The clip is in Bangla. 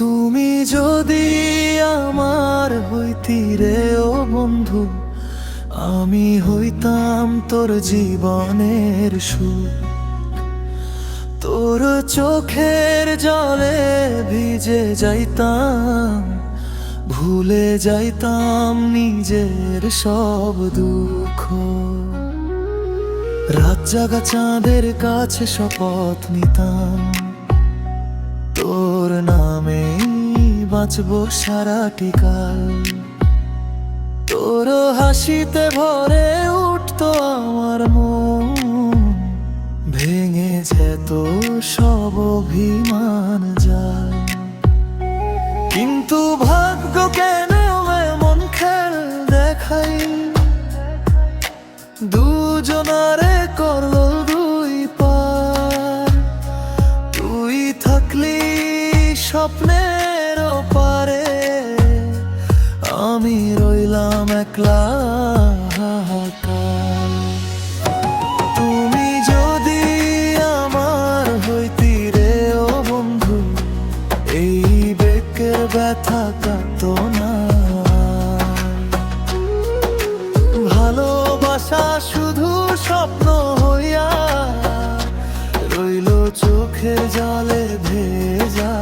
তুমি যদি আমার হইতি রে ও বন্ধু, আমি হইতাম তোর জীবনের সুখ। তোর চোখের জলে ভিজে যাইতাম, ভুলে যাইতাম নিজের সব দুঃখ। রাত জাগা চাঁদের কাছে শপথ নিতাম, তোর নামে বাঁচবো সারাটি কাল। তোর হাসিতে ভরে উঠতো আমার মন, ভেঙে যেত সব অভিমান যায়। কিন্তু ভাগ্য কেন এমন খেল দেখাই, দুজনারে করলো দুই পার। তুই থাকলি স্বপ্নের পারে, আমি রইলাম একলা হাহাকার। তুমি যদি আমার হইতি রে ও বন্ধু, এই বুকের ব্যথা কাঁদতো না। ভালোবাসা শুধু স্বপ্ন হইয়া রইল চোখের জলে ভেজা।